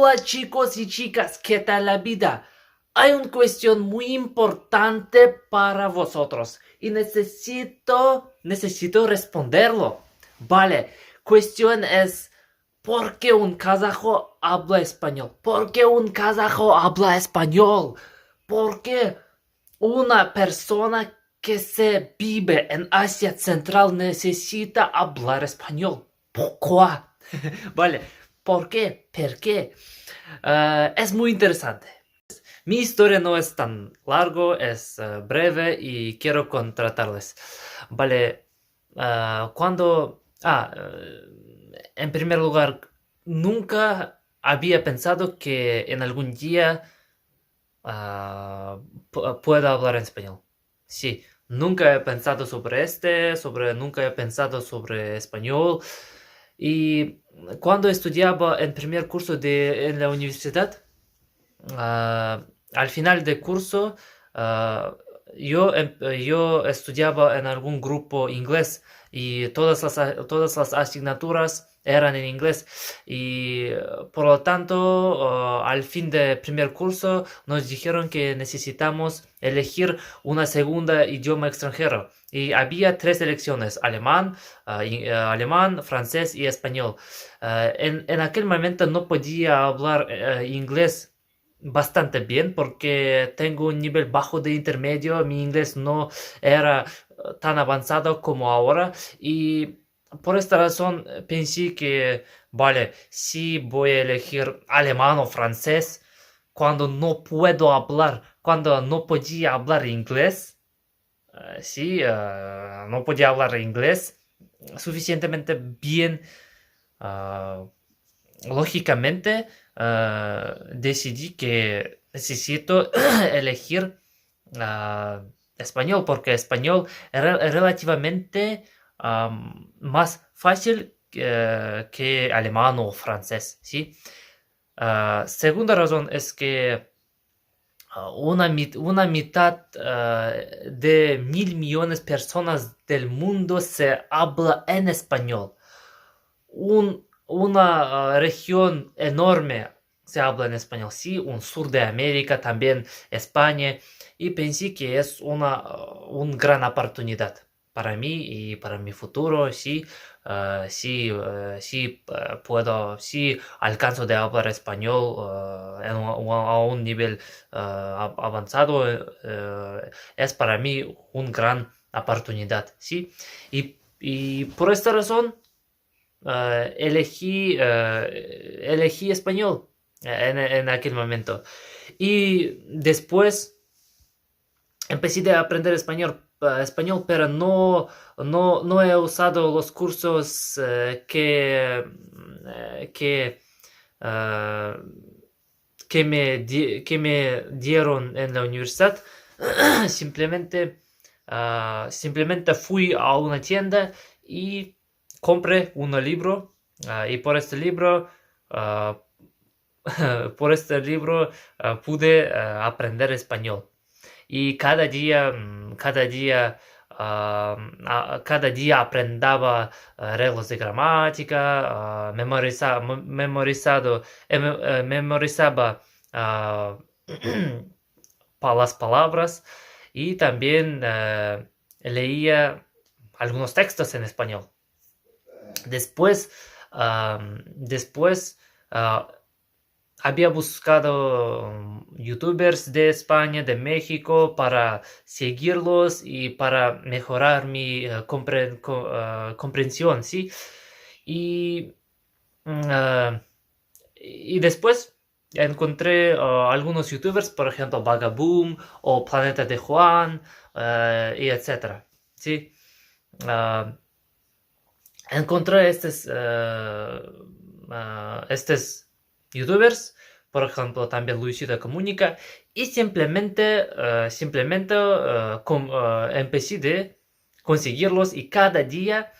Hola chicos y chicas, ¿qué tal la vida? Hay una cuestión muy importante para vosotros y necesito responderlo. Vale, cuestión es, ¿por qué un kazajo habla español? ¿Por qué un kazajo habla español? ¿Por qué una persona que se vive en Asia Central necesita hablar español? ¿Por qué? Vale, ¿por qué? ¿Por qué? Es muy interesante. Mi historia no es tan largo, es breve y quiero contratarles. Vale, en primer lugar, nunca había pensado que en algún día pueda hablar en español. Sí, nunca he pensado nunca he pensado sobre español. Y cuando estudiaba en primer curso en la universidad, al final del curso, ah, yo estudiaba en algún grupo inglés y todas las asignaturas eran en inglés y por lo tanto al fin del primer curso nos dijeron que necesitamos elegir una segunda idioma extranjero y había tres elecciones: alemán, francés y español. En aquel momento no podía hablar inglés bastante bien porque tengo un nivel bajo de intermedio, mi inglés no era tan avanzado como ahora y por esta razón pensé que, vale, si voy a elegir alemán o francés cuando no podía hablar inglés, no podía hablar inglés suficientemente bien. ah, Lógicamente, decidí que necesito elegir español porque español era relativamente más fácil que alemán o francés, ¿sí? Segunda razón es que una mitad de 1.000 millones de personas del mundo se habla en español. Una región enorme se habla en español, sí, un sur de América, también España, y pensé que es una gran oportunidad para mí y para mi futuro, sí, sí alcanzo de hablar español a un nivel avanzado, es para mí una gran oportunidad, sí, y por esta razón elegí español en aquel momento. Y después empecé a aprender español, pero no he usado los cursos que, eh, que me dieron en la universidad. Simplemente fui a una tienda y compré un libro y ah, por este libro pude aprender español. Y cada día aprendaba reglas de gramática, memorizaba ah, las palabras y también leía algunos textos en español. Después ah, había buscado youtubers de España, de México, para seguirlos y para mejorar mi comprensión, ¿sí? Y, mm, ah, y después encontré algunos youtubers, por ejemplo, Vagaboom o Planeta de Juan, y etcétera, ¿sí? Ah, encontré estos youtubers, por ejemplo, también Luisito Comunica, y simplemente empecé de conseguirlos y cada día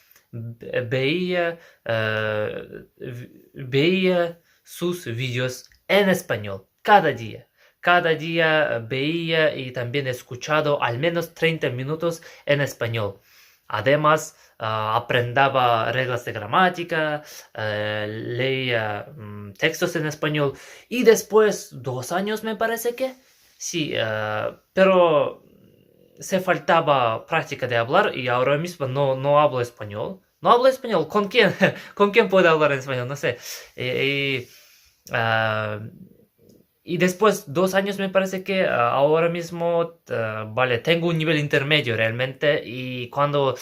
veía sus vídeos en español, cada día. Cada día veía y también escuchado al menos 30 minutos en español. Además, aprendaba reglas de gramática, leía textos en español y después 2 años me parece que sí, pero se faltaba práctica de hablar y ahora mismo no hablo español. No hablo español. ¿Con quién? ¿Con quién puedo hablar en español? No sé. Ah, y después 2 años me parece que ahora mismo, vale, tengo un nivel intermedio realmente y cuando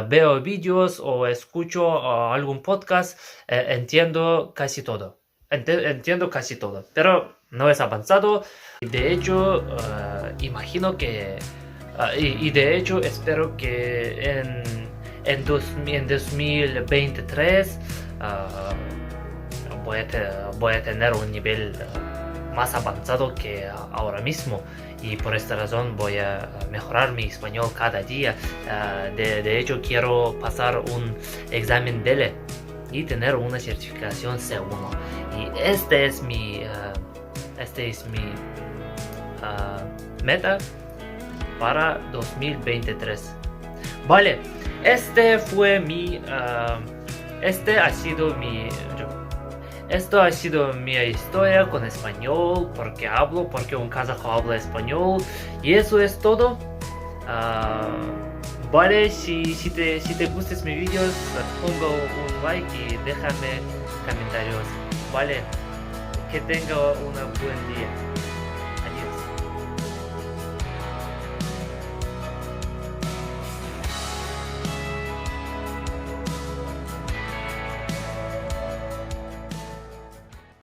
veo vídeos o escucho algún podcast, entiendo casi todo. Entiendo casi todo, pero no es avanzado. De hecho, imagino que, y de hecho espero que en 2023 voy a tener un nivel más avanzado que ahora mismo y por esta razón voy a mejorar mi español cada día. De hecho quiero pasar un examen DELE y tener una certificación C1 y este es mi meta para 2023. Vale, esto ha sido mi historia con español, porque un kazajo habla español y eso es todo. Vale, si te gustas mis vídeos, pongo un like y déjame comentarios. Vale, que tenga un buen día.